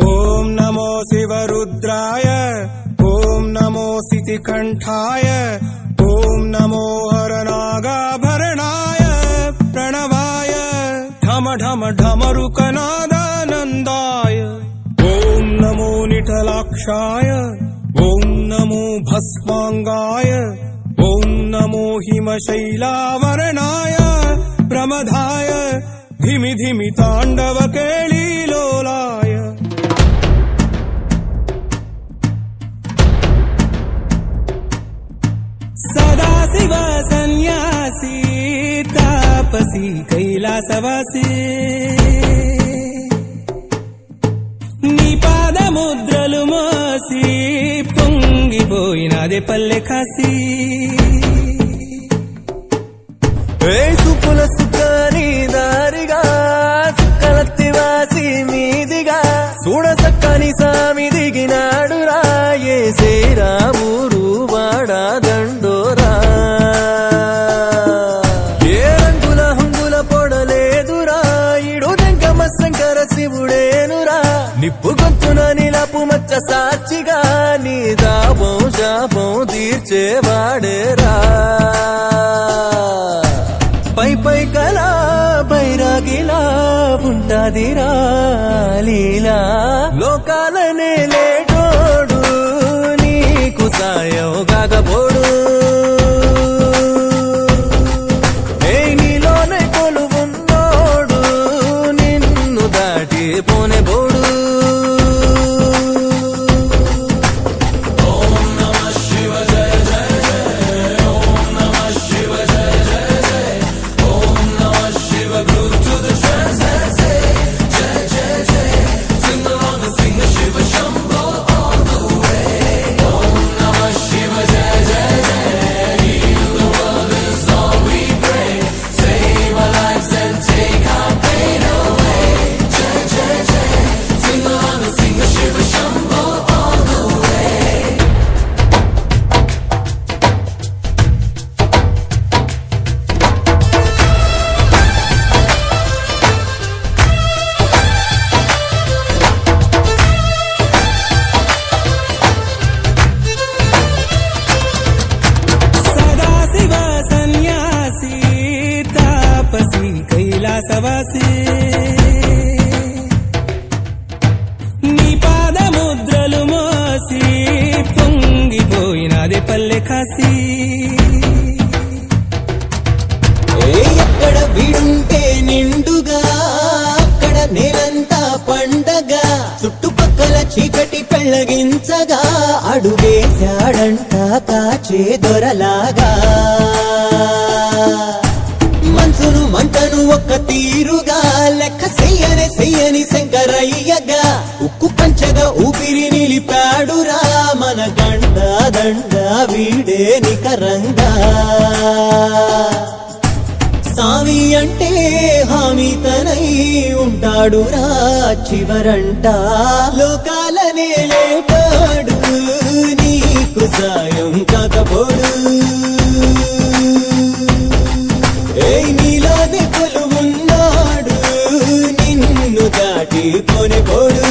ओम नमो शिवरुद्राय ओम नमो सितिकंठाय ओम नमो हरनागाभरणाय प्रणवाय ढम ढम ढमरुकनादानन्दाय ओम नमो निठलाक्षाय ओम नमो भस्मांगाय ओम नमो हिमशैलावरणाय प्रमदाय धिमि धिमि तांडव केळीलोलाय सदाशिव सन्यासी तापसी कैलासवासी नी पादमुद्रलु मोसी పొంగిపోయినదే పల్లె కాసి సుపుల సుఖాని దారిగా సుక్కలత్తివాసి మీదిగా చూడ సక్కని సామి దిగినాడు రాయే శ్రీరామురు వాడా దండోరా ఏ రంగుల హంగుల పొడలేదురా ఇడు వెంకమ శంకర శివుడేనురా నిప్పు గొంతున నిలపు మచ్చ సాక్షిగా నీ దాపం శాపం తీర్చేవాడేరా పై పై కలా బైరాగిలా ఉంటాదిరా లీలా లోకాలనే లేటోడు నీకు సాయం కాకపోడు నీలోనే కొలువున్నోడు నిన్ను దాటి పోనే బోడు నీ పాదముద్రలు మోసి పొంగిపోయినదే పల్లె కాసి ఎక్కడ వీడుంటే నిండుగా అక్కడ నేలంతా పండగ చుట్టుపక్కల చీకటి పెళ్లగించగా అడుగేశాడంట కాచే దొరలాగా మనసును మంటను ఒక్క తీరుగా లెక్క చెయ్యని శంకరయ్యగా ఉక్కు పంచగా ఊపిరి నిలిపాడురా మన గండ దండ వీడే నికరంగా సామి అంటే హామీ తనై ఉంటాడురా చివరంట లోకాలనే లేటాడు నీకు సాయం కాకపోడు నీలోనే కొలువున్నాడు నిన్ను దాటి కొనిపోడు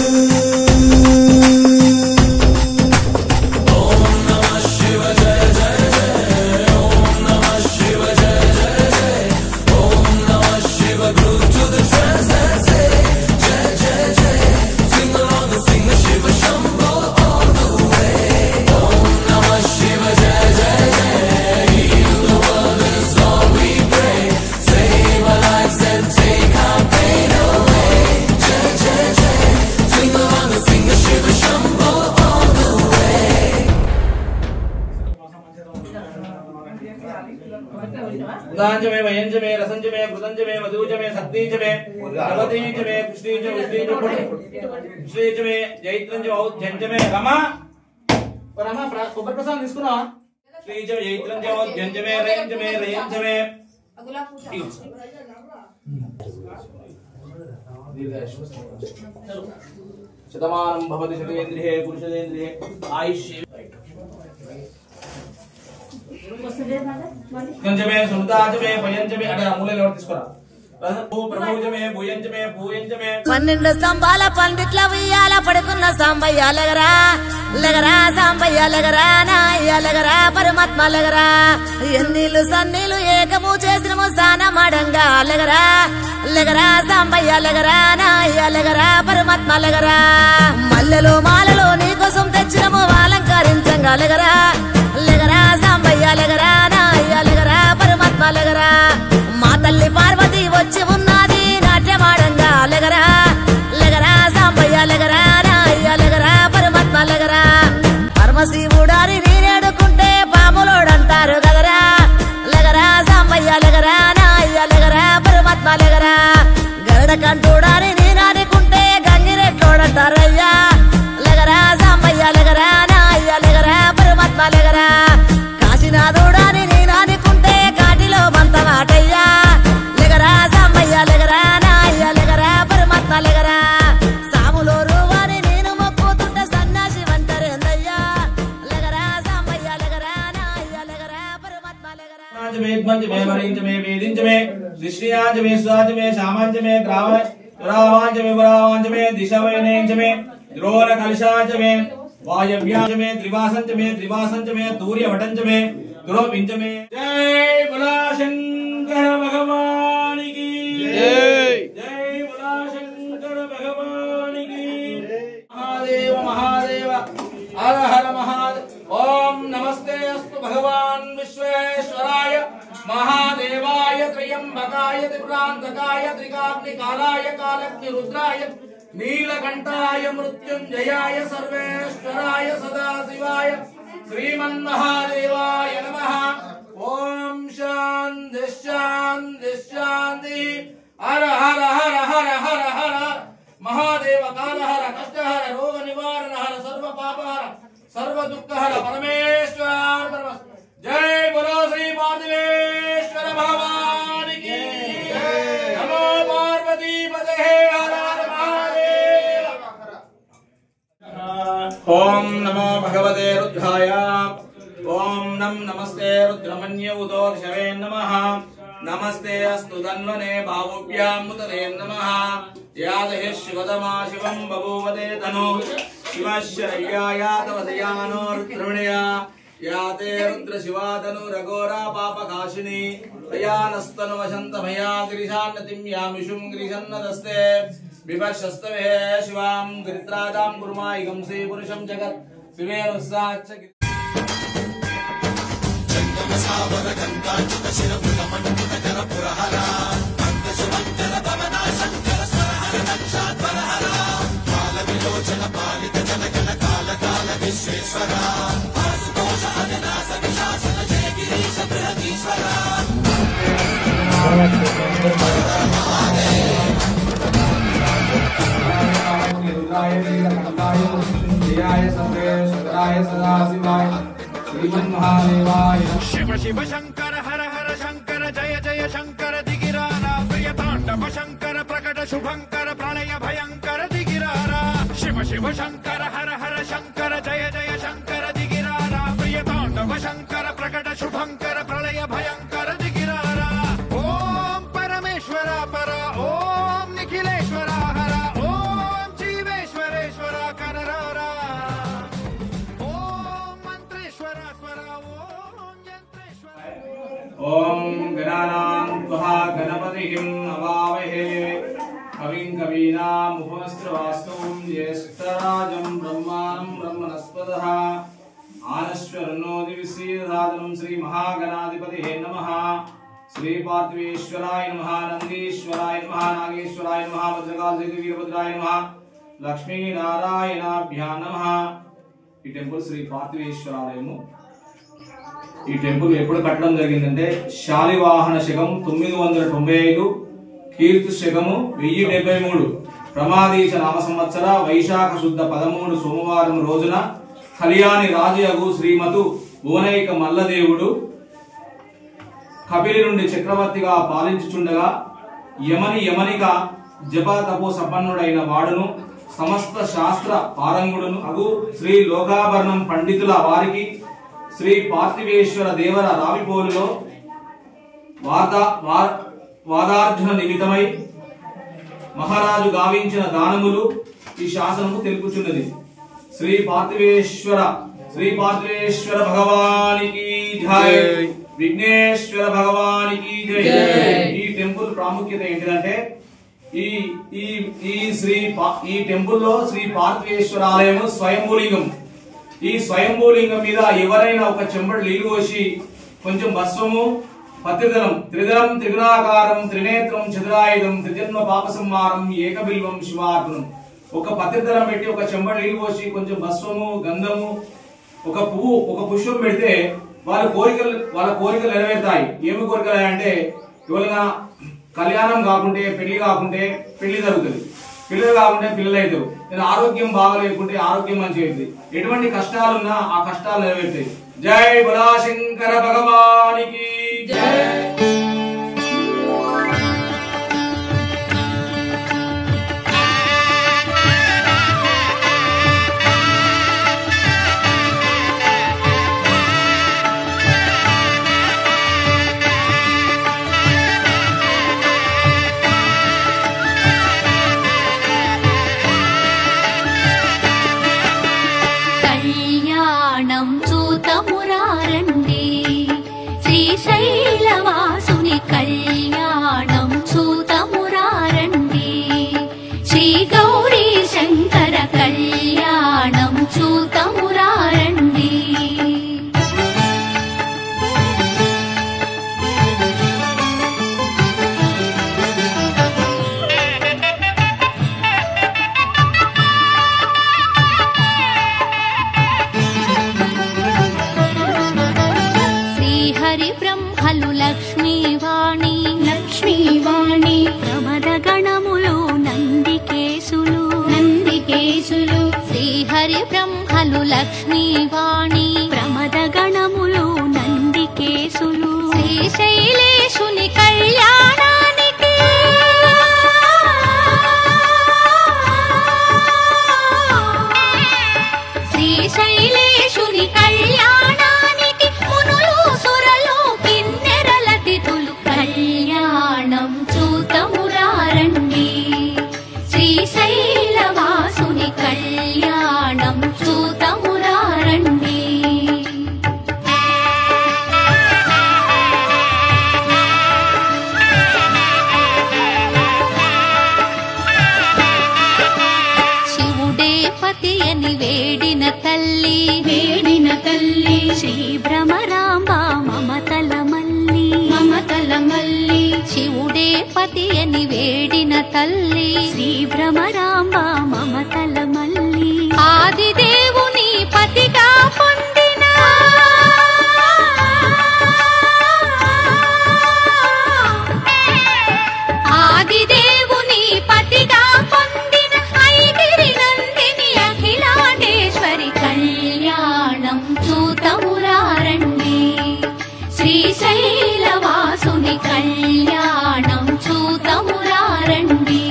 उदांजमे वयंजमे रसंजमे कृतंजमे मधुजमे सत्तीजमे नवतीजमे पुष्टीजमे पुष्टीजमे जैत्रंजमे औज्जंजमे रमा कोबर प्रसाद తీసుకున్నా శ్రీజమే జైత్రంజమే ఔజ్జంజమే రయంజమే రయంజమే అగులా పూజ శతమానం భవతి శతేంద్రియే పురుషేంద్రియే ఆయుష్యే कंजमे सुनताजमे पयंजमे अरे मूले लोट తీసుకురా 12 స్తంభాల పందిట్ల ఉయ్యాల పడుకున్న సాంబయ్య లెగరా లెగరా సాంబయ్య లెగరా నాయ్య లెగరా పరమాత్మ లెగరా ఎన్నీళ్ళు సన్నీళ్ళు ఏకము చేసినము స్నానమాడంగా లెగరా లెగరా సాంబయ్య లెగరా నాయ్య లెగరా పరమాత్మ లెగరా మల్లెలు మాలలు నీకోసం తెచ్చినము అలంకరించంగా లెగరా లెగరా సాంబయ్య లెగరా నాయ్య లెగరా పరమాత్మ లెగరా మా తల్లి పార్వతి వచ్చి ఉన్నది నాట్యమాడంగా లెగరా లెగరా సాంబయ్య లెగరా నాయ్య లెగరా పరమాత్మ లెగరా పరమశివుడాని నేనేడుకుంటే పాములోడంటారు కదరా లెగరా సాంబయ్య లెగరా నాయ్య లెగరా పరమాత్మ లెగరా గరుడ కంటూడాని నేనాడుకుంటే గంగిరెట్లోడంటారయ్యా లెగరా సాంబయ్య లెగరా నాయ్య లెగరా పరమాత్మ లెగరా కాశీనాథుడాని నేనాడుకుంటే కాటిలో మంతమాటయ్యా లెగరా సాంబయ్య లెగరా నాయ్య లెగరా పరమాత్మ లెగరా సాములో రూవాని నేను మొక్కుతుంటే సన్నాసి వంటరేందయ్యా లెగరా సాంబయ్య లెగరా నాయ్య లెగరా పరమాత్మ లెగరా वायव्याजमे त्रिवासंचमे त्रिवासंचमे तूर्यवटंचमे दुरोपिंचमे जय बोला शंकर भगवान की जय जय बोला शंकर भगवान की महादेव महादेव हर हर महादेव ओम नमस्ते अस्तु भगवान विश्वेश्वराय महादेवाय त्र्यंबकाय त्रिपुरांतकाय त्रिकाग्निकालाय कालग्नि रुद्राय नीलकंठाय मृत्युंजयाय सर्वेश्वराय सदाशिवाय श्रीमन्महादेवाय नमः ओम शांति शांति शांति हर हर हर हर हर हर महादेव कालहर कष्टहर रोग निवारण हर सर्व पापहर सर्व दुःखहर परमेश्वर जय बोलो श्री पार्थिवेश्वर भगवान की नमो पार्वती पते हर हर महादेव ओम नमो भगवते रुद्राय ओम नमस्ते रुद्रमन्य उदोक्षवे नमः नमस्ते अस्तु तन्वने भावुभ्यां मुतले नमः यादहि शिवतमा शिवं बभूवते तनु शिवशर्याया तवदयानो रुद्रमणया याते रुद्र शिवातनु रघोरा पापकाशिनी तयानस्तनु वशंत मया गिरिशान्नतिं यामिषुं गिरिशन्नदस्ते विभक्षस्तवे शिवां गिरित्रादां कुर्मायिगं श्री पुरुषं जगत् शिवेनुस्साच्च शिव शिव शंकर हर हर शंकर जय जय शंकर दिगिरारा प्रिय तांडव शंकर प्रकट शुभंकर प्रणय भयंकर दिगिरारा शिव शिव शंकर हर हर शंकर जय जय शंकर दिगिरारा प्रिय तांडव शंकर प्रकट शुभंकर प्रणय भयंकर दिगिरारा ओम परमेश्वर पर ओम निखिलेश्वर हर ओम जीवेश्वरेश्वर कररारा ओम मंत्रेश्वर स्वर ओम गणानां त्वा गणपतिं अवावहे कविं कवीनामुपस्त्रवास्तुं ज्येष्ठराजं ब्रह्माणं ब्रह्मणस्पतः आनश्वरनो दिविसीदधातनं श्री महागणाधिपतिहे नमः श्री पार्थिवेश्वराय नमः नंदीश्वराय नमः नागेश्वराय नमः भद्रकाल वीरभद्राय नमः लक्ष्मी नारायणाभ्यां नमः। ఈ టెంపుల్ శ్రీ పార్థివేశ్వరాలయము। ఈ టెంపుల్ ఎప్పుడు కట్టడం జరిగిందంటే శాలివాహన శకం 995 కీర్తి శకము 1073 ప్రమాదీశ నామ సంవత్సర వైశాఖ శుద్ధ 13 సోమవారం రోజున కళ్యాణి రాజయగు శ్రీమతు భువనైక మల్లదేవుడు కపిలి నుండి చక్రవర్తిగా పాలించుచుండగా యమనిక జప తపో సంపన్నుడైన వాడును సమస్త శాస్త్ర పారంగుడును అగు శ్రీ లోకాభరణం పండితుల వారికి శ్రీ పార్థివేశ్వర దేవర రావిపోలులో వాదార్జున నిమిత్తమై మహారాజు గావించిన దానములు ఈ శాసనము తెలుపుచున్నది. శ్రీ పార్థివేశ్వర భగవానికి జై, విఘ్నేశ్వర భగవానికి జై. ఈ టెంపుల్ ప్రాముఖ్యత ఏంటిదంటే ఈ టెంపుల్ లో శ్రీ పార్థివేశ్వర ఆలయం స్వయంభూలింగం. ఈ స్వయంభూలింగం మీద ఎవరైనా ఒక చెంబడి నీళ్లు పోసి కొంచెం భస్వము పత్రిదలం త్రిదలం త్రిగుణాకారం త్రినేత్రం చతురాయుధం త్రిజన్మ పాప సంహారం ఏకబిల్వం శివార్పణం, ఒక పత్రిదలం పెట్టి ఒక చెంబడి నీళ్లు పోసి కొంచెం భస్వము గంధము ఒక పువ్వు ఒక పుష్పం పెడితే వాళ్ళ కోరికలు నెరవేరుతాయి. ఏమి కోరికలు అంటే ఎవరైనా కళ్యాణం కాకుంటే పెళ్లి కాకుంటే పెళ్లి జరుగుతుంది, పిల్లలు కాకుంటే పిల్లలు అవుతారు, నేను ఆరోగ్యం బాగలేకుంటే ఆరోగ్యం మంచి అవుతుంది, ఎటువంటి కష్టాలున్నా ఆ కష్టాలు నెరవేరుతాయి. జై బలా శంకర భగవానికి జై. శ్రీశైలవాసుని కళ్యాణం చూతమురారండి, శ్రీ గౌరీ శంకర కళ్యాణం చూతమురారండి. బ్రహ్మలు లక్ష్మీవాణి ప్రమద గణములు నందికేశులు శ్రీహరి బ్రహ్మలు లక్ష్మీవాణి ప్రమద గణములు నందికేశులు శ్రీశైలేశుని కళ్యాణానికి శ్రీశైలేశుని కళ్యాణానికి మునులు సురలు కిన్నెరల తిథులు కళ్యాణం చూతమురారండి, శ్రీశైలవాసుని కళ్యాణం చూతమురారండి. శివుడే పతి అని వేడిన తల్లి శ్రీ భ్రమరాంబ మమతల మల్లి శివుడే పతి అని వేడిన తల్లి శ్రీ భ్రమరాంబ మమతల మల్లి ఆదిదేవుని పతిగా పొందిన ఆదిదేవుని పతిగా పొందిన ఐగిరి నందిని అఖిలాండేశ్వరి కళ్యాణం చూతమురారండి, శ్రీశైలవాసుని కళ్యాణం చూతమురారండి.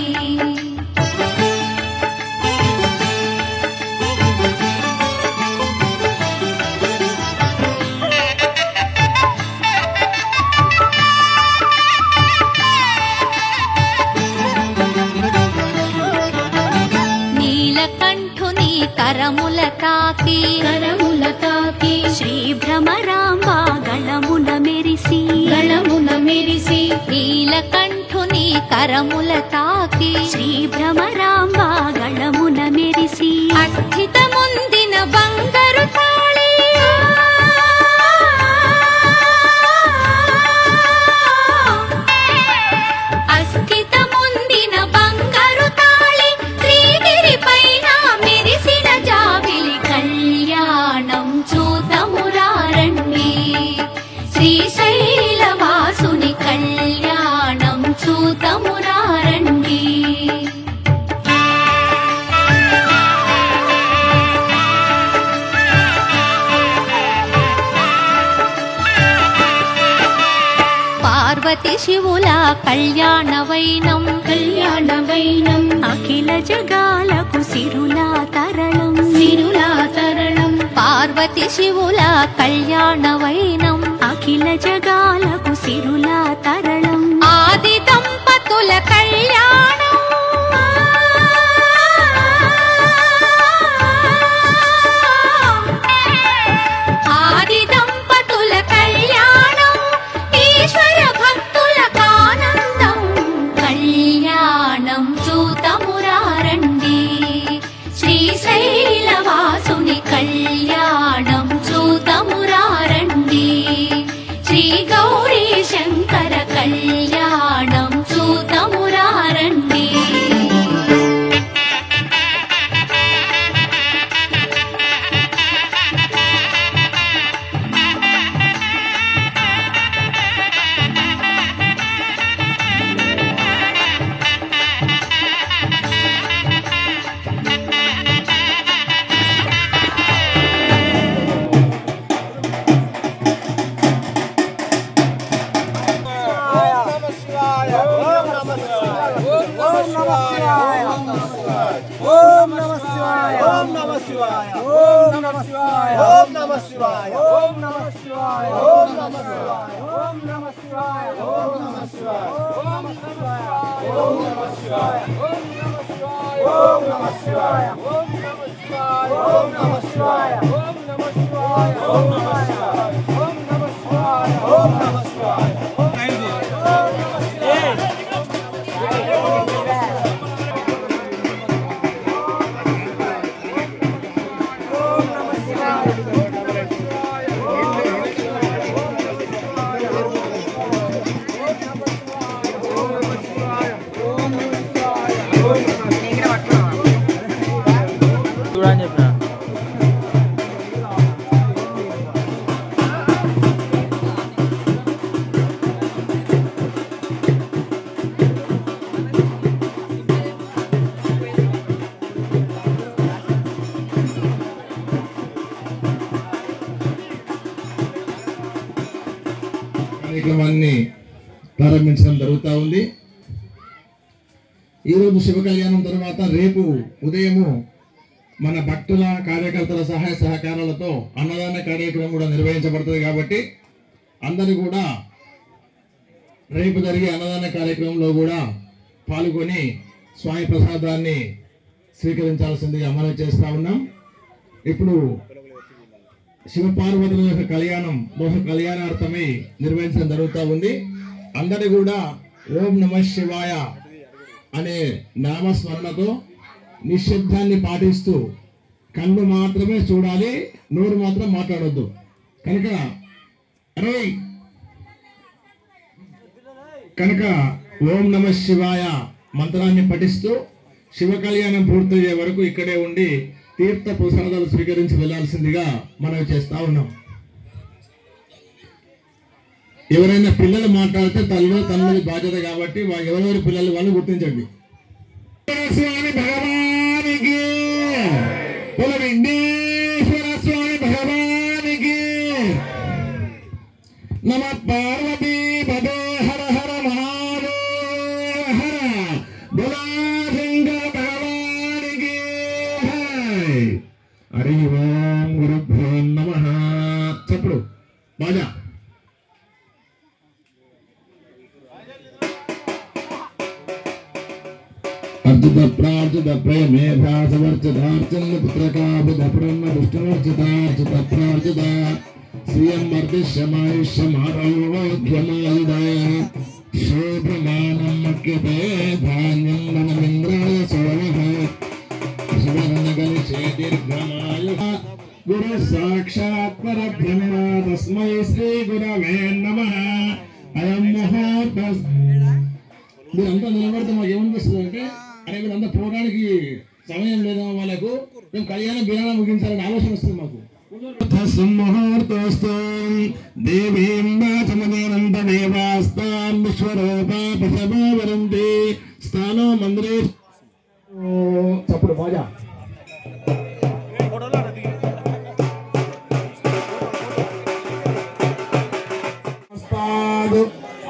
నీలకంఠుని కరముల తాకి శ్రీ భ్రమరాంబ గళమున మెరిసి నీలకంఠుని కరముల తాకి శ్రీ భ్రమరాంబ గళమున మెరిసి అస్థితముందిన బంగారు తాళి అస్థితముందిన బంగారు తాళి శ్రీగిరి పైన మెరిసిన జాబిలి కళ్యాణం చూతమురారండి, శ్రీశైలవాసుని కళ్యాణం చూతమురారండి. పార్వతి శివుల కళ్యాణవైనం అఖిల జగాలకు సిరులా తరళం పార్వతి శివుల కళ్యాణవైనం అఖిల జగాలకు సిరులా తరళం ఆదిత ఓం నమః శివాయ ఓం నమః శివాయ ఓం నమః శివాయ ఓం నమః శివాయ ఓం నమః శివాయ ఓం నమః శివాయ ఓం నమః శివాయ ఓం నమః శివాయ ఓం నమః శివాయ ఓం నమః శివాయ ఓం నమః శివాయ ఓం నమః శివాయ ఓం నమః శివాయ ఓం నమః శివాయ ఓం నమః శివాయ ఓం నమః శివాయ ఓం నమః శివాయ ఓం నమః శివాయ చూడని చెప్పిన కార్యక్రమాన్ని ప్రారంభించడం జరుగుతూ ఉంది. ఈరోజు శివ కళ్యాణం తర్వాత రేపు ఉదయము మన భక్తుల కార్యకర్తల సహాయ సహకారాలతో అన్నదాన కార్యక్రమం కూడా నిర్వహించబడుతుంది. కాబట్టి అందరూ కూడా రేపు జరిగే అన్నదాన కార్యక్రమంలో కూడా పాల్గొని స్వామి ప్రసాదాన్ని స్వీకరించాల్సిందిగా మనం చేస్తూ ఉన్నాం. ఇప్పుడు శివపార్వతుల యొక్క కళ్యాణం కళ్యాణార్థమై నిర్వహించడం జరుగుతూ ఉంది. అందరూ కూడా ఓం నమః శివాయ అనే నామస్మరణతో నిశ్శబ్దాన్ని పాటిస్తూ కళ్ళు మాత్రమే చూడాలి, నోరు మాత్రం మాట్లాడొద్దు. కనుక ఓం నమః శివాయ మంత్రాన్ని పఠిస్తూ శివ కళ్యాణం పూర్తయ్యే వరకు ఇక్కడే ఉండి తీర్థ ప్రసాదాలు స్వీకరించి వెళ్లాల్సిందిగా మనం చేస్తా ఉన్నాం. ఎవరైనా పిల్లలు మాట్లాడితే తల్లి బాధ్యత కాబట్టి ఎవరెవరి పిల్లలు వాళ్ళు గుర్తించండి. స్వామి భగవానికి విఘ్నేశ్వర స్వామి భగవానికి నమ పార్వతీ పదే హర హర మహాదేవ హర బోలా శంకర భగవానికి హరి ఓం గురుభ్యో నమః. చెప్పుడు బాజా अर्जुत प्रार्जुत प्रेमेभासवर्चितार्चन्न पुत्रकाबुध ब्रह्म विष्णुर्चितार्चित प्रार्जुत श्रियं वर्धिष्यमायुष्यमारोग्यमायुधाय शोभमानं मक्यते धान्यं वनमिन्द्राय सोमः शिवगणगलिषे दीर्घमायुः गुरु साक्षात् परब्रह्म तस्मै श्री गुरवे नमः. अयं मुहूर्तः మీరంతా నిలబడితే మాకు ఏమనిపిస్తుంది అంటే అరే వీళ్ళంతా పోవడానికి సమయం లేదా, వాళ్ళకు మేము కళ్యాణం బిరాణం ముగించాలని ఆలోచన వస్తుంది మాకు. చప్పుడు బాజా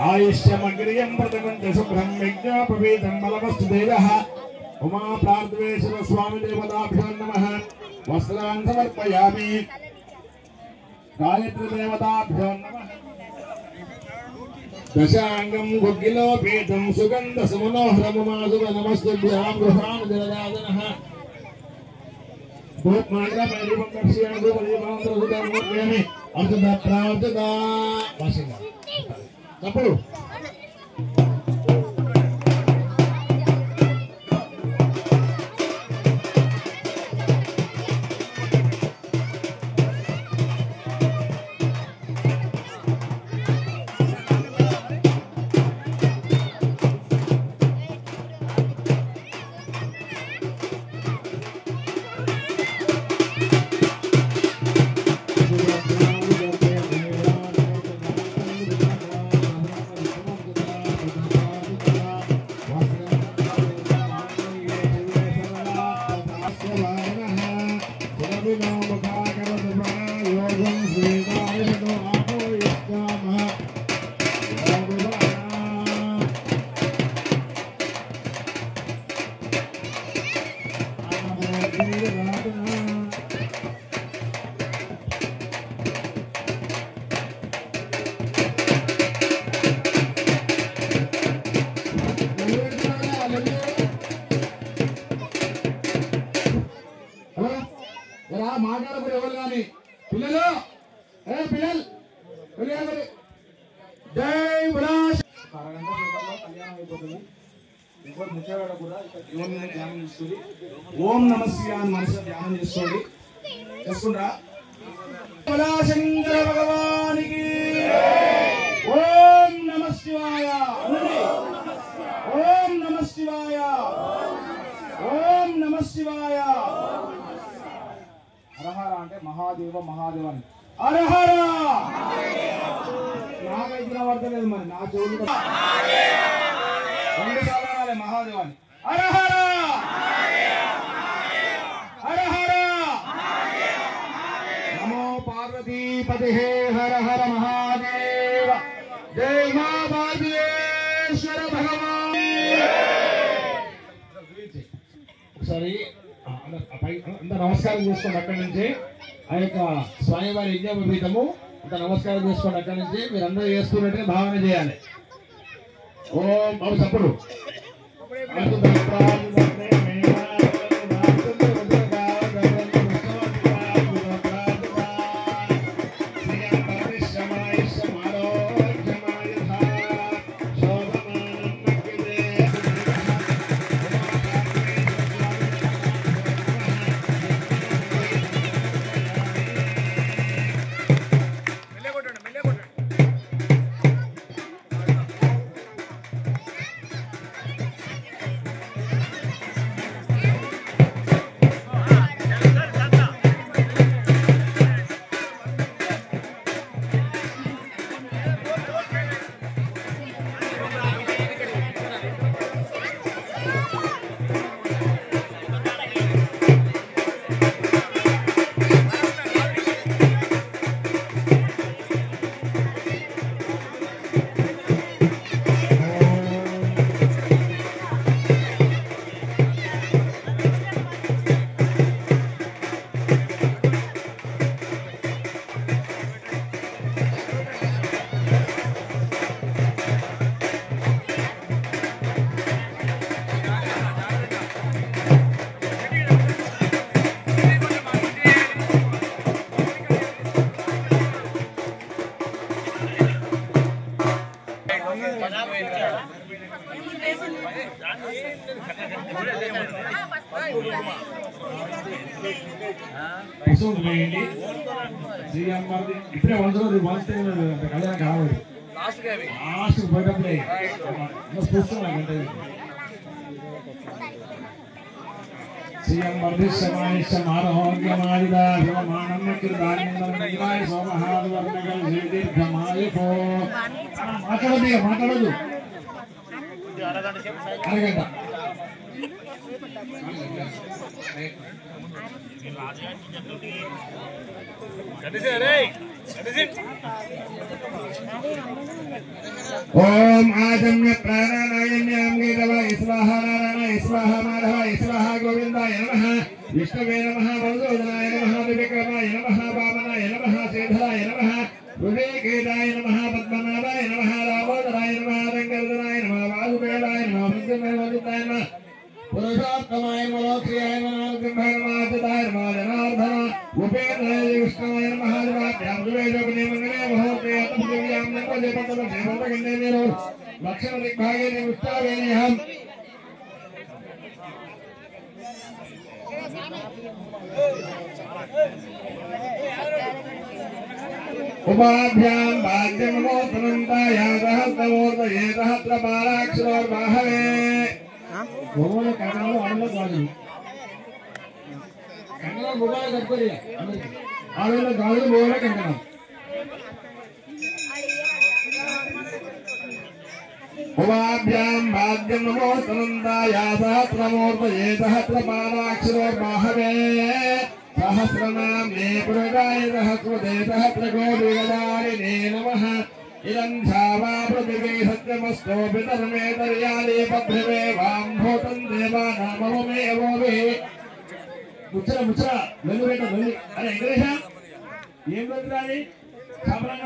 ఆయుష్యమగ్రియం ప్రతిమంత శుభ్రం యజ్ఞాపవీతం బలవస్తు దేవః ఉమా ప్రార్థవేశ్వర స్వామి దేవతాభ్యో నమః. వస్త్రాన్ సమర్పయామి. గాయత్రి దేవతాభ్యో నమః. దశాంగం గుగ్గిలోపీతం సుగంధ సుమనోహరముమాసుగ నమస్తుభ్యాం గృహాన్ జలదాదనః. గోప్మాగ్రపరివం దర్శయామి గోపదీపాం సుదాముఖ్యామి అర్జున ప్రార్థన వాసింగా తప్పుడు మాట్లాడకూడదు ఎవరు కానీ పిల్లలు పిల్లలు జై బులాష్ అరగంట సేపట్లో కళ్యాణం అయిపోతుంది. ఎవరు ముఖ్యవాడ కూడా దేవుని మీద ధ్యానం చేస్తుంది. ఓం నమ శివాయ అని మనసులో ధ్యానం చేసుకోండి. చేసుకుంటా శంకర భగవానికి ఓం నమ శివాయ ఓం నమ శివాయ ఓం నమ శివాయ. హరహర అంటే మహాదేవ మహాదేవాన్ని హరహర. నాకైతే వినబడతలేదు మరి నా చెవులు రెండు సార్లు మహాదేవాన్ని హరహర హరహర. నమో పార్వతీపతే హర హర మహాదేవ. జై మా పార్వతీశ్వర భగవాన్. ఒకసారి అందరూ నమస్కారం చేసుకోండి. అక్కడి నుంచి ఆ యొక్క స్వామివారి యజ్ఞోపవీతము అంత నమస్కారం చేసుకోండి. అక్కడి నుంచి మీరు అందరూ చేస్తున్నట్టుగా భావన చేయాలి. ఓం బాబు సప్పుడు ఇప్పుడే 100 రోజులు వాస్తే కళ్యాణం కావాలి. లాస్ట్ పోయేటప్పుడే చూస్తున్నాంటే శ్రీయం మాట్లాడదు మాట్లాడదు అరగంట. ఓం ఆజమ్య ప్రాణాయామ్యాం గీతవాయ స్వాహా నారాయణ స్వాహా మాధవాయ స్వాహా గోవిందాయ నమః విష్ణవే నమః మధుసూదనాయ నమః త్రివిక్రమాయ నమః వామనాయ నమః శ్రీధరాయ నమః హృదయకేదాయ నమః పద్మనాభాయ నమః రామోదరాయ నమః వెంకటరాయ నమః వాసుదేవాయ నమః మృత్యుంజయాయ నమః పురుషోత్తమాయ మనోక్రియాయ నమః బ్రహ్మణమాచితాయ నమః జనార్దన ఉపేంద్రాయ విష్ణువాయ నమః దివాభ్యాం సువేదోపనే మంగళే మహోత్సే అతపృథివ్యాం నమః పతన దేవతగణే నిరో లక్షణ దిగ్భాగే నిష్ఠావేనిహం ఉపాభ్యాం భాగ్యమోత్సనంతాయ సహస్రమూర్తయే సహస్రపాలాక్షరోర్బాహవే. గోవుల కంకణాలు ఆడలో గాజులు కంకణాలు మొగాలు కట్టుకోరు. ఆడలో గాజులు గోవుల కంకణాలు. ఉపాభ్యాం భాగ్యమోత్సనంతాయ సహస్రమూర్తయే సహస్రపాలాక్షరోర్బాహవే. सहस्रनाम्ने पुरुषाय सहस्रते सहस्रकोटिगदारिणे नमः. इदं धावा पृथिवी सत्यमस्तो पितर्मेतर्याले पद्भिवे वां भूतं देवानामवमेवोभिः. ముచ్చర ముచ్చర లొల్లి పెట్ట లొల్లి అరే వెంకటేశ ఏం లొల్లిరా అది సాంబ్రాంగ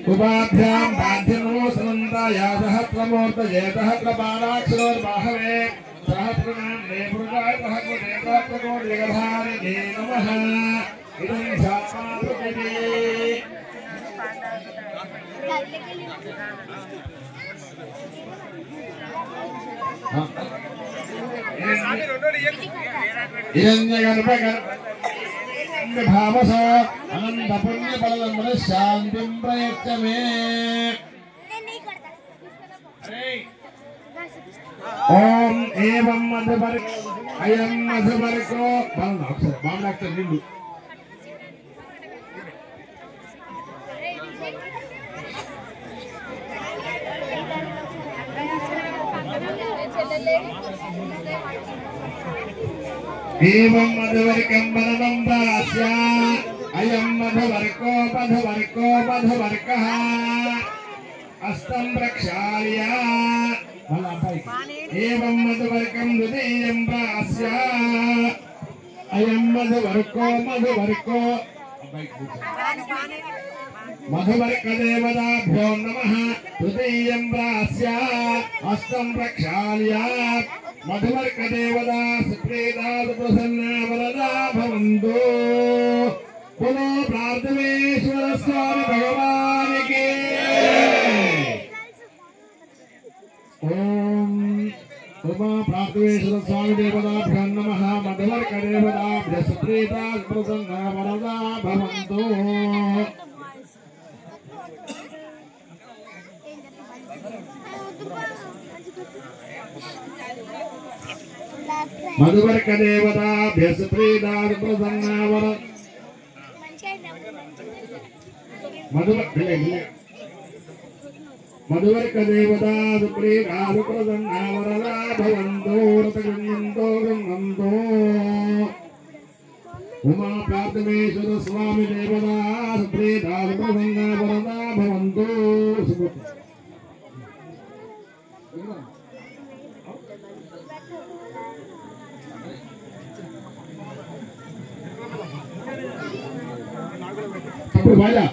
ఉపాభ్యాం బాధ్యనమో సనంతాయ సహస్రమూర్తయే సహస్రపాదాక్షరోర్బాహవే సహస్రనామే పురుషాయ సహస్రదే సహస్రకోటిగధారిణే నమః ఇదం శాపాదుకే భావస అనంత పుణ్య ఫలమున శాంతిం ప్రయచ్చమే ఓం ఏవం మధుపరి అయం మధుపరికో బాగుంది నిండు ఏవం మధువర్కం బలవంతాస్య అయం మధువర్కో మధువర్కో మధువర్కః అస్తం ప్రక్షాళ్య ఏవం మధువర్కం హృదయం ప్రాస్య అయం మధువర్కో మధువర్కో మధువర్కదేవతాభ్యో నమః హృదయం ప్రాస్య అస్తం ప్రక్షాళ్య మధువర్కదేవతా సుప్రీతాదు ప్రసన్నా వరదా భవంతు పునో ప్రార్థనేశ్వర స్వామి భగవానికి ఓం ఉమా ప్రార్థనేశ్వర స్వామి దేవతాభ్యో నమః మధువర్కదేవతాభ్య సుప్రీతాదు ప్రసన్నా వరదా భవంతు మధువర్కదేవతాభ్య సుప్రీతాదు ప్రసన్నా వరదా మధువర్కదేవతా సుప్రీతాదు ప్రసన్నా వరదా భవంతు రతగృహ్యంతో గృహ్యంతో ఉమా ప్రార్థనేశ్వర స్వామి దేవతా సుప్రీతాదు ప్రసన్నా వరదా భవంతు ఇప్పుడు బాగా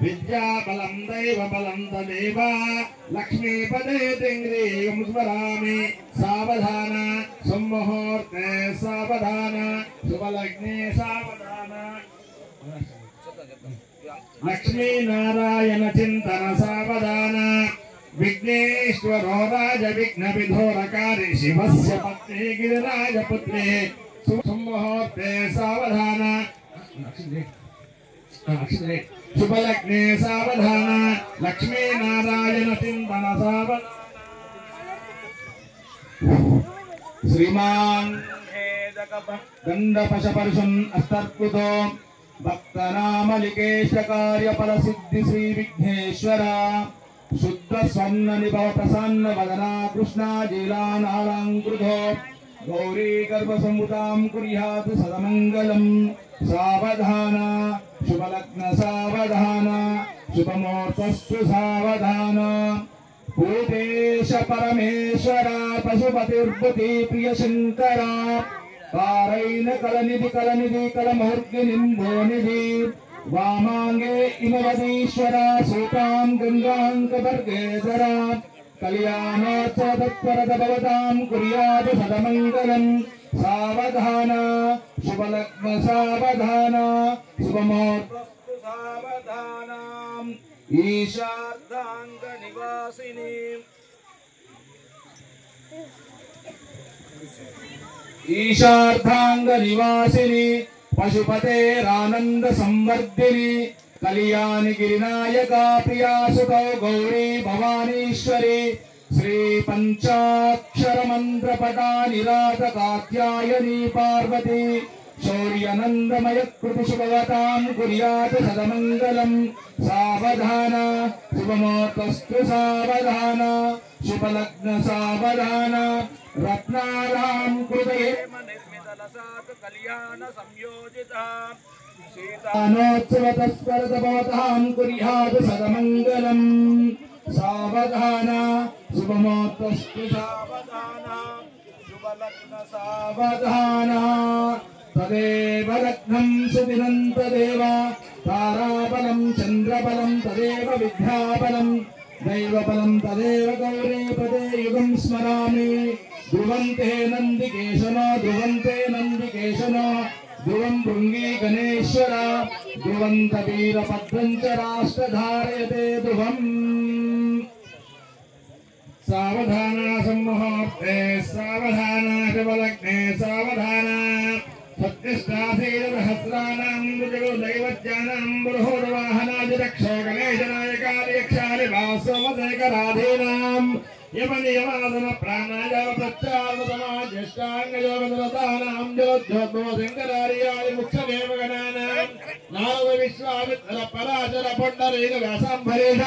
విద్యాబలం దైవబలం తదేవ లక్ష్మీపదే తింగ్రీం స్మరామి సావధాన సుముహూర్తే సావధాన శుభలగ్నే సావధాన లక్ష్మీనారాయణ చింతన సావధాన విఘ్నేశ్వరో రాజ విఘ్న విధోరకారి శివస్య పత్ని గిరిరాజపుత్రే సుముహూర్తే సావధాన శుభలగ్నే సావధాన లక్ష్మీనారాయణ చింతన సావధాన శ్రీమాన్ గంధపశపరుషన్ అస్తర్కృతో భక్తనామలికేశ కార్యఫల సిద్ధి శ్రీ విఘ్నేశ్వర శుద్ధ స్వర్ణ నిభవ ప్రసన్న వదనా కృష్ణాజీలానాలంకృతో గౌరీ గర్భసంభుతాం కుర్యాత్ సదమంగళం సావధాన శుభలగ్న సావధాన శుభముహూర్తస్తు సావధాన భూతేశ పరమేశ్వర పశుపతిర్భుతి ప్రియ శంకర పారైన కలనిధి కలముహూర్తి నింబోనిధి వామాంగే ఇమవదీశ్వర సూతాం గంగాంకవర్గేశ్వర కళ్యాణోత్సవ తత్పరత భవతాం కుర్యాత్ సదమంగళం सावधान शुभलग्न सावधान शुभमुहूर्तस्तु सावधान ईशार्धांग निवासिनी ईशार्धांग निवासिनी पशुपतेरानंद संवर्धिनी कल्याणी गिरिनायका प्रिया सुतौ गौरी भवानीश्वरी श्री पंचाक्षर मंत्र पटा निरात कात्यायनी पार्वती शौर्यानंदमय कृति शुभवतां कुर्यात् सदमंगलम् सावधान शुभमुहूर्तस्तु सावधान शुभलग्न सावधान रत्नारां कृतये कल्याण संयोजिता सीतानोत्सवतस्परतभवतां कुर्यात् सदमंगलम् सावधान शुभमुहूर्तस्तु सावधान शुभलग्न सावधान तदेव लग्नं सुदिनं तदेव ताराबलं चन्द्रबलं तदेव विद्याबलं दैवबलं तदेव गौरीपदे युगं स्मरामि ध्रुवन्ते नन्दिकेशनो ध्रुवं भृङ्गी गणेश्वर ध्रुवन्त वीरभद्रं च राष्ट्रधारयते ध्रुवम् सावधान सम्मुहूर्ते सावधान शुभलग्ने सावधान सत्यष्टाशीलसहस्राणां दैवज्ञानां बृहोर्वाहनादिरक्षो गणेशनायकादियक्षादि वासवशेखराधीनां यमनियमासन प्राणायाम प्रत्यात्मसमाज्येष्टाङ्गयोगदरतानां जलोद्योद्भव शङ्करार्यादि मुख्यमेव गणानां नारद विश्वामित्र पराशर पुण्डरीक व्यासाम्बरीष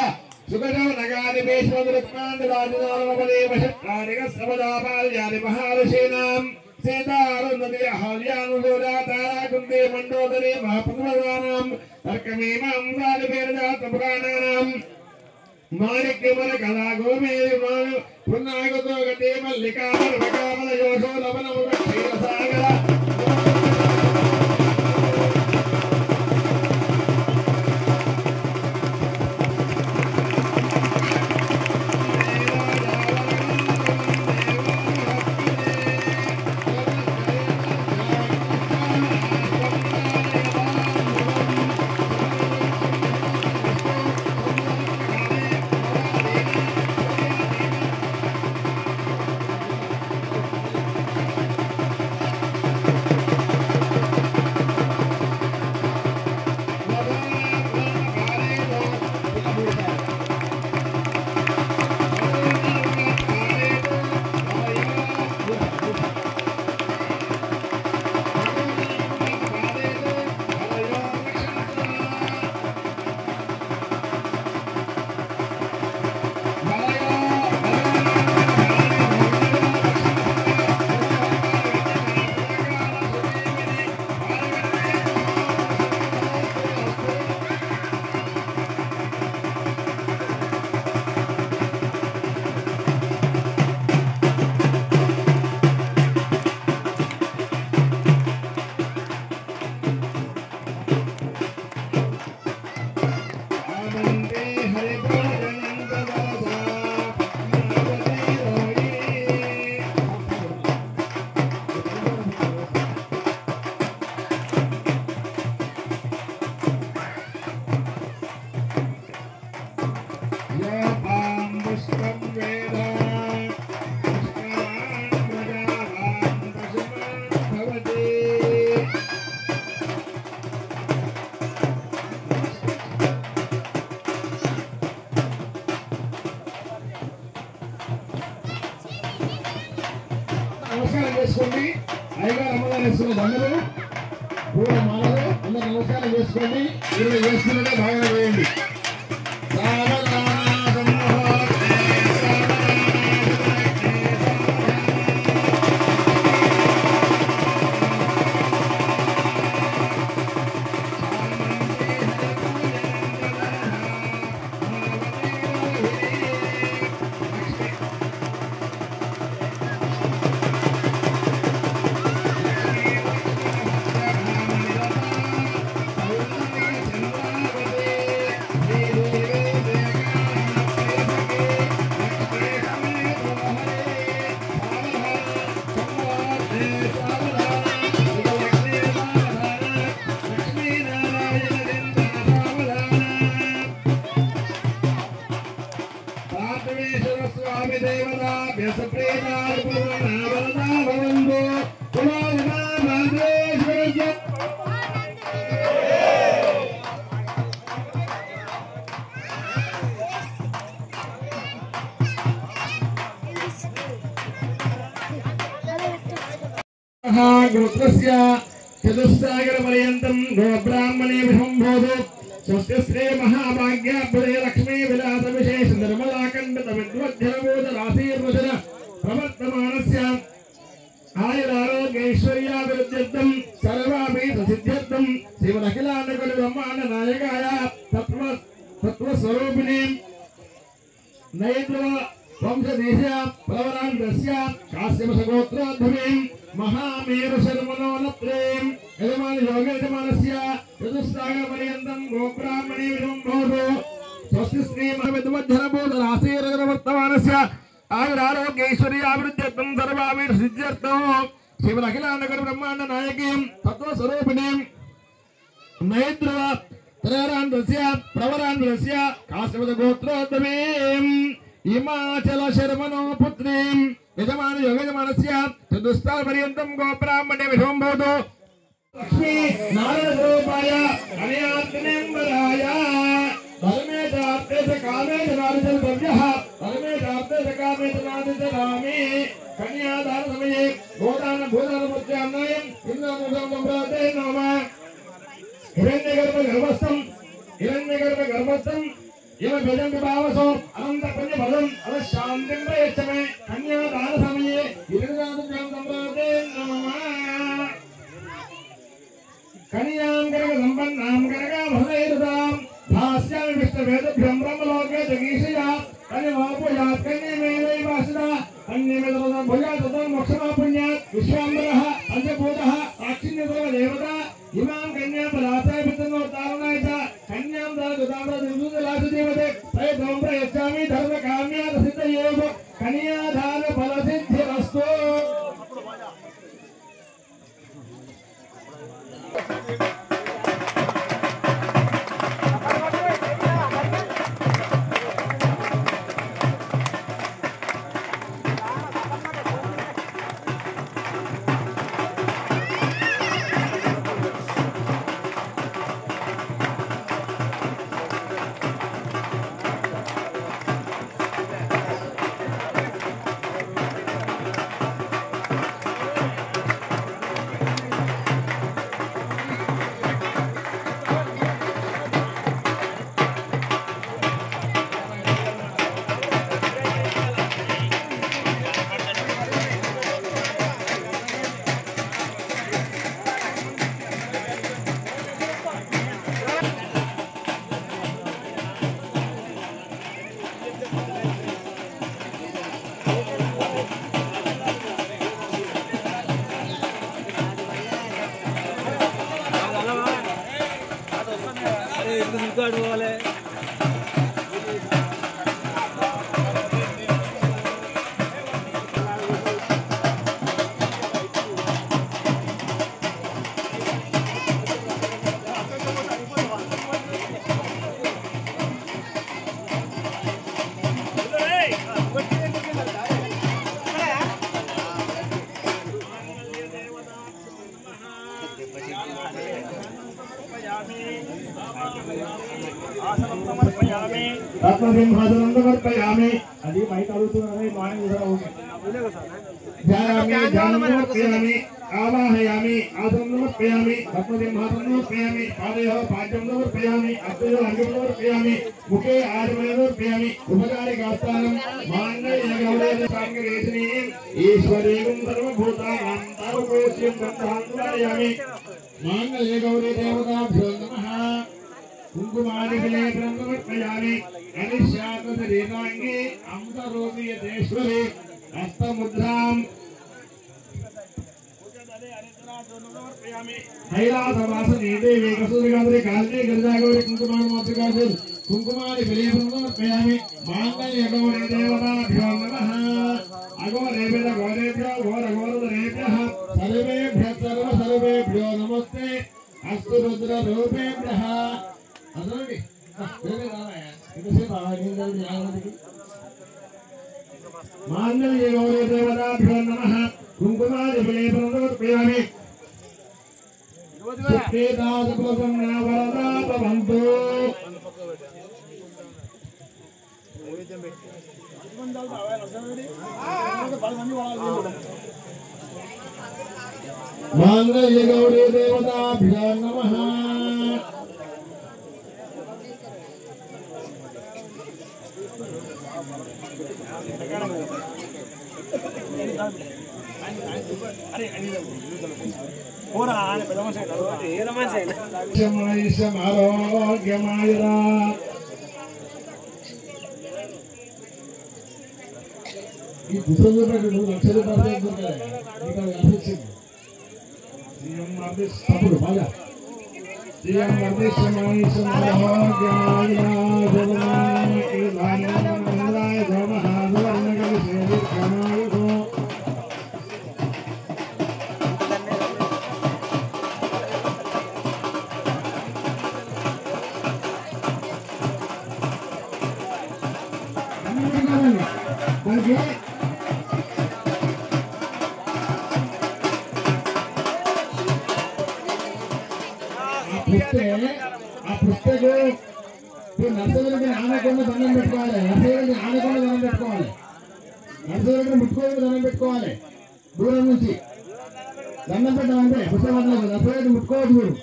सुखदेव नगादि भीष्मदृक्मान्दराजनामदेवशक्तादिकस्रवदापाल्यादि महाऋषीणां सीतारुन्नति अहल्यानुसूरा ताराकुन्ते मण्डोदरी महापुरुषाणां तर्कमीमांसादिभेदजातपुराणानां माणिक्यमल कला गोमेदि पुन्नागतो गते मल्लिका पर्वकामल योषो लवनमुख क्षीरसागर నమస్కారం చేసుకోండి. అయ్యగారు అమ్మగారు వేసుకున్న దండలు పూల మాలలు అందరూ నమస్కారం చేసుకోండి. మీరు వేసుకున్నదే బాగా వేయండి. महागोत्रस्य चतुस्सागरपर्यन्तं गोब्राह्मणे विशम्भोधु स्वस्य श्री महाभाग्याभ्युदय लक्ष्मी विलास विशेष निर्मलाकण्डत विद्वज्जनबोध राशीर्वचन प्रवर्तमानस्य आयुरारोग्यैश्वर्याभिवृद्ध्यर्थं सर्वाभीष्टसिद्ध्यर्थं श्रीमदखिलाण्डकुलब्रह्माण्ड नायकाय तत्त्वस्वरूपिणे नैद्रव वंशदेशा प्रवरान्धस्य काश्यपसगोत्रोद्भवीं महामेरुशर्मणोनत्रें यजमानस्य चतुस्सागरपर्यन्तं गोब्राह्मणे विशम्भोधु स्वस्ति श्री महाविद्वज्जनबोध राशीर्वर्तमानस्य आयुरारोग्यैश्वर्याभिवृद्ध्यर्थं सर्वाभीष्टसिद्ध्यर्थं श्रीमदखिलाण्डकुलब्रह्माण्ड नायकीं तत्त्वस्वरूपिणीं नैद्रव त्रयरान्धस्य प्रवरान्धस्य काश्यपसगोत्रोद्भवीं हिमाचल शर्मणो पुत्रीं यजमान योगयजमानस्य चतुस्सागरपर्यन्तं गोब्राह्मणे विशम्भोधु लक्ष्मी नारायण स्वरूपाय अनयात्मनेम्बराय धर्मेशार्थे च कामे च नारिचल द्रव्यः धर्मेशार्थे च कामे च नारिचल रामे कन्यादान समये गोदान भूदान मुद्रान्नयम् इन्द्रमुदं नम्रते नमः हिरण्यगर्भगर्भस्थं इव भेदं विभावसो अनंत पुण्य फलम अवशांतिं प्रयच्छमे कन्यादान समये हिरण्यगर्भं नम्रते नमः कन्यां गर्भ संपन्नां गर्गा भवेदतां भास्यामि विष्णुवेदभ्यं ब्रह्मलोके जगीषया कन्यमापुयात् कन्यमेवै वासदा कन्यमेवदं भुजात् ततं मोक्षमापुण्यात् विश्वाम्बरः पंचभूतः साक्षिण्यदेव देवता इमां कन्यां परासाय पितृनोत्तारणाय च कन्यां दानगुदाम्रदिवदलासदेवते प्रयत्नं प्रयच्छामि धर्मकाम्यार्थसिद्धयेव कन्यादान फलसिद्धिरस्तु रत्नसिंहासनं समर्पयामि अभी माइक आलोचना मार्निंग ध्यायामि समर्पयामि आवाहयामि आसनं समर्पयामि रत्नसिंहासनं समर्पयामि पादयोः पाद्यं समर्पयामि हस्तयोः अर्घ्यं समर्पयामि मुखे आचमनं समर्पयामि उपकारिकास्थानं माङ्गल्यगौरवसाङ्गरेशिनीम् ईश्वरीं सर्वभूतानां तावकोश्यं गन्धान्वारयामि माङ्गल्यगौरी देवताभ्यो नमः कुंकुमादिविलेपनं समर्पयामि अनिश्यातशरीराङ्गे अमृतरूपीयतेश्वरी हस्तमुद्रां कैलासवासिनी देवी कस्तूरिकाधरी कालनी गिरिजागौरी कुंकुमादिमातृकाधरी कुंकुमादिविलेपनं समर्पयामि माङ्गल्यगौरी देवताभ्यो नमः अघोरेभ्यः घोरेभ्यो घोरघोरधरेभ्यः सर्वेभ्यो नमस्ते अस्तु रुद्ररूपेभ्यः अदरडी माङ्गल्यगौरी देवताभ्यो नमः कुंकुमादिविलेपनं समर्पयामि सुखेदासकुलसंज्ञा भवन्तु मांगल्य गौरी देवताभ्यो नमः। నర్సరికి ఆనకుండా దండం పెట్టుకోవాలి. నర్సరికి ఆనకుండా దండం పెట్టుకోవాలి. నర్సరికి ముట్టుకోవాలి, దండం పెట్టుకోవాలి. దూరం నుంచి దండం పెట్టాలంటే పుస్తకం నర్సరికి ముట్టుకోవద్దు. మీరు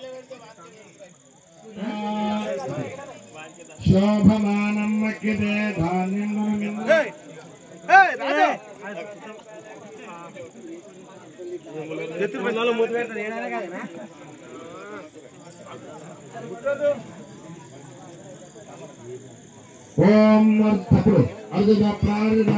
శోభమానం మక్కితే ధాన్యం ఓం నర్తకుడు అర్ధ ప్రార్థన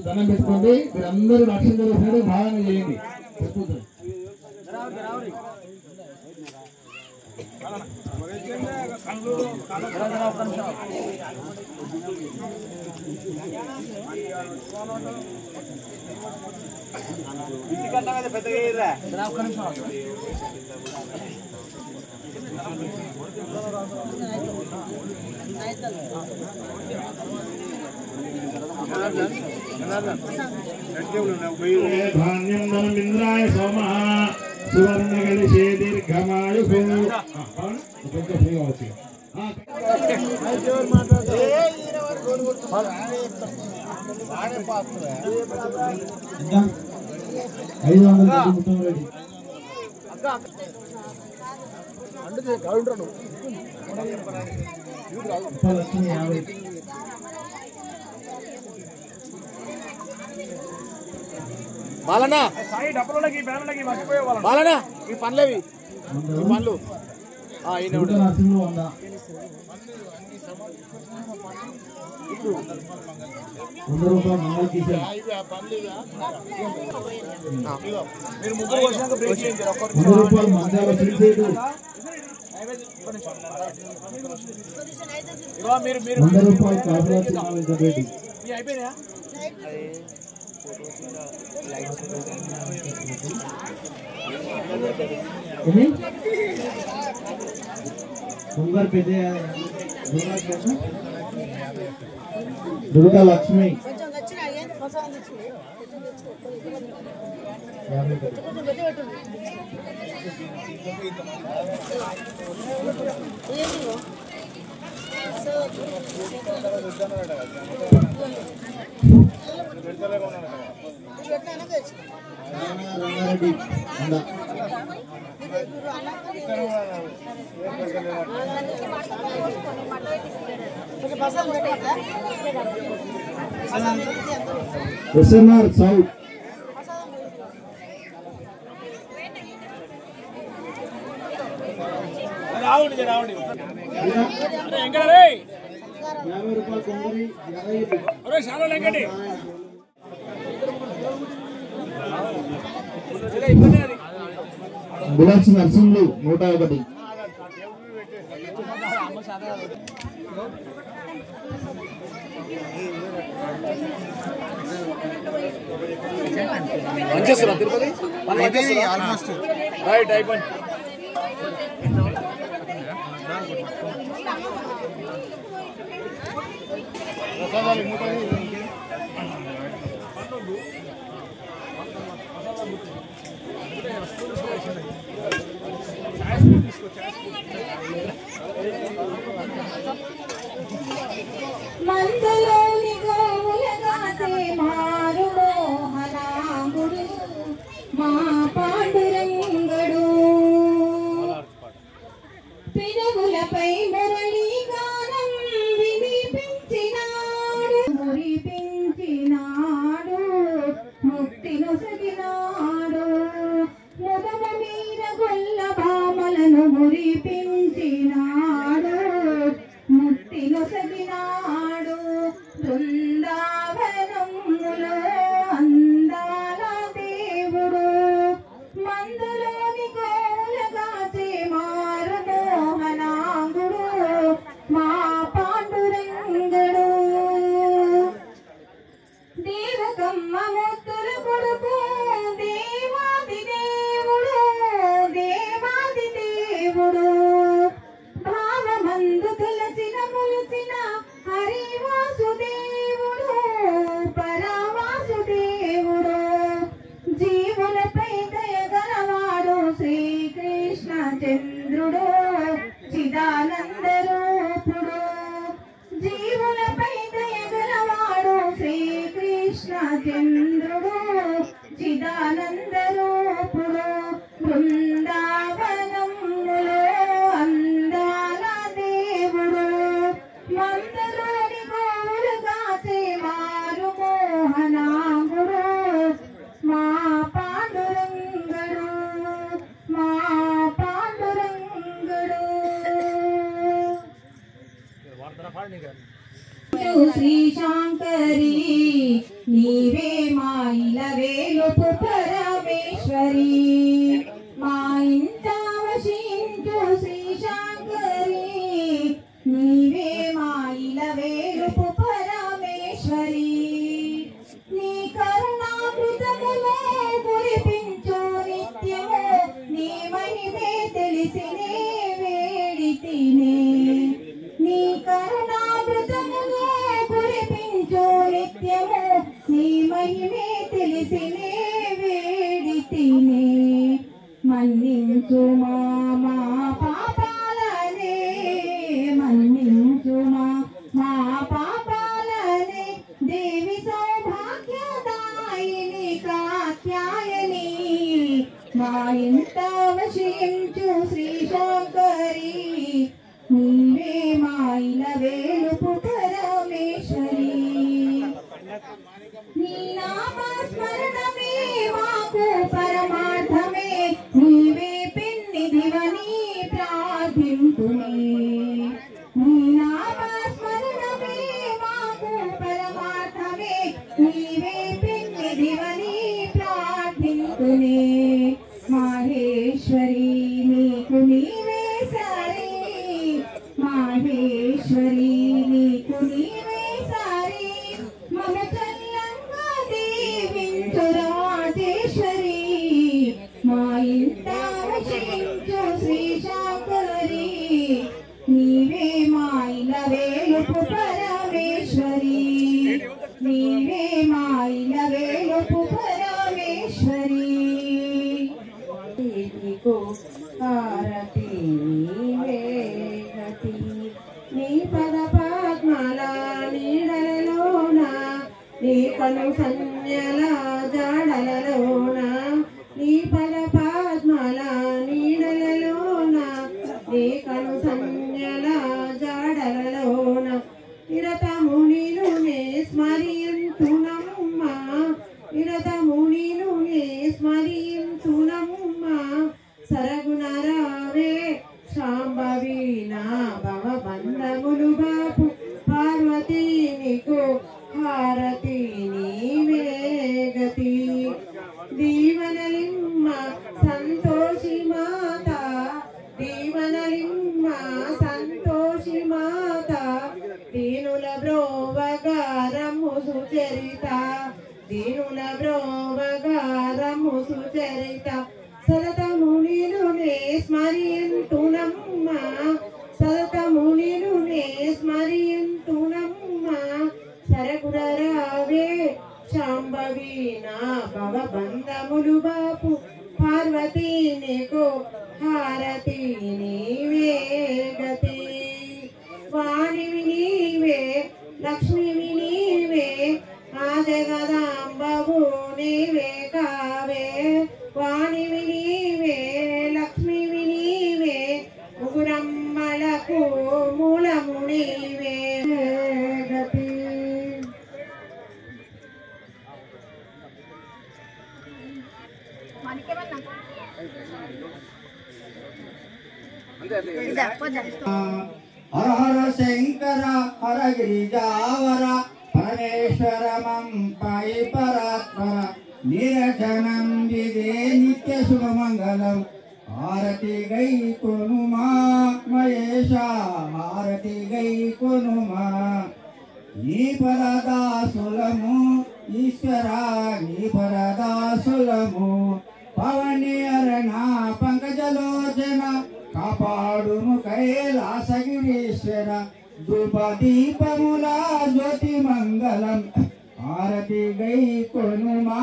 దండం పెట్టుకోండి. మీరందరూ లక్ష్యం జరుగుతుంది భావన చేయండి. ధాన్యం ధనమింద్రాయ సోమ సువర్ణగలిషే దీర్ఘమాయు బాలనా బాలనా ఈ పనులేవి ఈ పనులు మీరు ముగ్గురు వచ్చినాక బ్రేక్ చేయండి. అయిపోయినా దుర్గా లక్ష్మి రంగారెడ్డి ఎస్ఎన్ఆర్ సౌత్ రావండి 50 రూపాయలు కొందరి చాలా లెంగండి. బులెట్స్ నర్సింగ్లు 101 మంచిస్తున్నా తిరుపతి ఆల్మోస్ట్ రైట్ అయిపోయింది. మందలోని గోవులగాతే మారు మోహనాంగుడు మా పాండురంగడు పిరుగులపై మురళీ గానం వినిపించినాడు మురి దేవకమ్మ ముత్తులు కొడుకు దేవాది దేవుడు దేవాది దేవుడు భావమందు తులసిన ములచిన హరి వాసుదేవుడు పరవాసుదేవుడు జీవులపై దయగలవాడు శ్రీకృష్ణ చంద్రుడు చిదానంద రూపుడు జీవులపై దయగలవాడు శ్రీకృష్ణ చంద్రుడు చిదానంద రూపుడు బృందావనములో అందాల దేవుడు మందలోని గోవులుగా మారు మోహనాంగుడు మా పాండురంగడు మా పాండురంగడు శ్రీశాంకరి నీవే మా ఇలవేలుపు పరమేశ్వరి మా ఇంట వశించు శ్రీశాంకరి నీవే మా ఇలవేలుపు పరమేశ్వరి నీ కరుణామృతములో కురిపించు నిత్యము నీ మహిమే తెలిసినే వేడితినే నీ కరుణామృతములో కురిపించు నిత్యము నీ మహిమే తెలిసినే వేడితినే మన్నించు మా పాపాలనే మన్నించు మా పాపాలనే దేవి సౌభాగ్యదాయిని కాత్యాయని మా ఇంట వశించు శ్రీశాంకరి నీవే మా ఇలవేలుపు పరమేశ్వరి నీ నామస్మరణమే మాకు పరమార్థమే నీవే పిన్నిధివని ప్రార్థింతునే నీ నామస్మరణమే మాకు పరమార్థమే నీవే పిన్నిధివని ప్రార్థింతునే మాహేశ్వరి నీకు నీవే సరి మాహేశ్వరి నీకు నీవే సరి మమ చల్లంగా దీవించు రాజేశ్వరి మా ఇంట వశించు శ్రీశాంకరి నీవే మా ఇలవేలుపు పరమేశ్వరి నీవే మా ఇలవేలుపు పరమేశ్వరి నీకు హారతి నీవే గతి నీ పద పద్మాల నీడలలోన నీ కను సంజ్ఞల జాడలలోన నీ పద పద్మాల నీడలలోన నీ కను సంజ్ఞల జాడలలోన నిరతమునిను నే స్మరింతునమ్మా నిరతమునిను నే స్మరింతునమ్మా సరగుణరావే శాంభవి నా భవబంధములు బాపు పార్వతీ నీకు హారతి నీవే గతి దీవనలిమ్మ సంతోషి మాత దీవనలిమ్మ సంతోషి మాత దీనుల బ్రోవగారము సుచరిత దీనుల బ్రోవగారము సుచరిత సరతమునిను నే స్మరింతునమ్మా సరతమునిను నే స్మరింతునమ్మా సరగుణరావే శాంభవి నా భవబంధములు బాపు పార్వతీ నీకు హారతి నీవే గతి వాణివి నీవే లక్ష్మివి నీవే ఆ జగదాంబవు నీవే కావే వాణివి నీవే లక్ష్మివి నీవే ముగురమ్మలకు మూలము నీవే గతి హర హర శంకర హర గిరిజావర పరమేశ్వరమం పై పరాత్పర నిరజనం విదే నిత్య శుభమంగళం హారతి గై కొనుమా మహేశ హారతి గై కొనుమా నీ పరదాసులము ఈశ్వరా నీ పరదాసులము పవని అరణ పంకజలోచన కాపాడుము కైలాసగిరీశ్వర ధూప దీపముల జ్యోతి మంగళం ఆరతి గై కొనుమా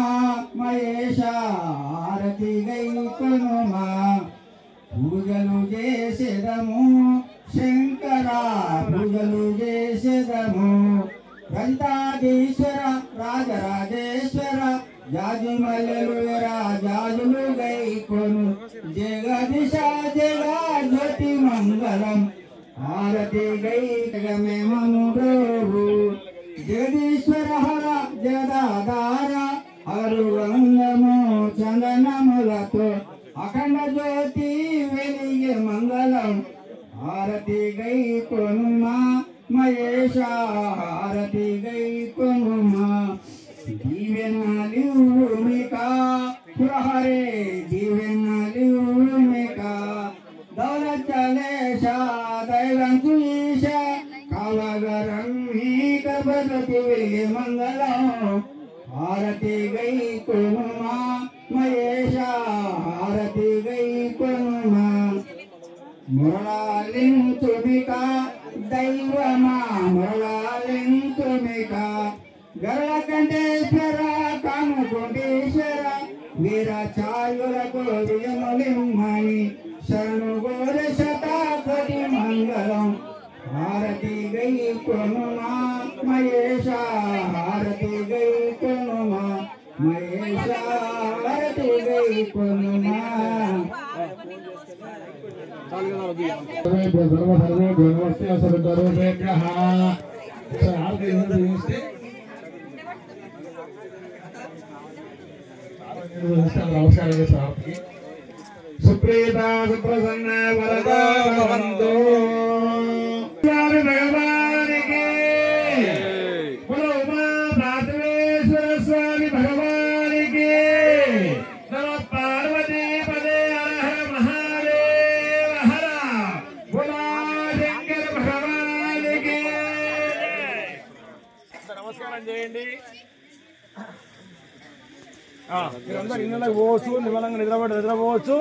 మహేశ ఆరతి గై కొనుమా పూజలు చేసేదము శంకర పూజలు చేసేదము గ్రంథాధీశ్వర రాజరాజేశ్వర జాజుమల్లెలు రాజాజులు గై కొను జగదిశ జగ జ్యోతి మంగళం ఆరతి గై జగమేమము ప్రభు జగదీశ్వర హర జగదాధార అరుగంగము చందనములతో అఖండ జ్యోతి వెలిగే మంగళం ఆరతి గై కొనుమా మహేశ ఆరతి గై కొనుమా దీవెనలిక పురహరే దీవెనలిక దౌలచలేశ దైవం కులీశ కావగరం కబదతి వెలిగే మంగళం ఆరతి గై కొనుమా మహేశ ఆరతి గై కొనుమా మురళాలింతుమిక దైవమా మురళాలింతుమిక గరళకంఠేశ్వర కామకోటేశ్వర వీర ఛాయులకు విజయములిమ్మని శరణు గోర శతాకోటి మంగళం ఆరతి గై కొనుమా మహేశ ఆరతి గై కొనుమా మహేశ ఆరతి గై కొనుమా సుప్రీత సుప్రసన్న వరదా భవంతు స్వామి భగవానికి ఉమా పార్వతీశ్వర స్వామి భగవానికి నమ పార్వతీ పదే హర హర మహాదేవ హర బోలా శంకర భగవానికి నమస్కారం చేయండి. మీరందరూ ఇళ్ళకి పోవచ్చు, నిమ్మలంగా నిద్రపోవచ్చు.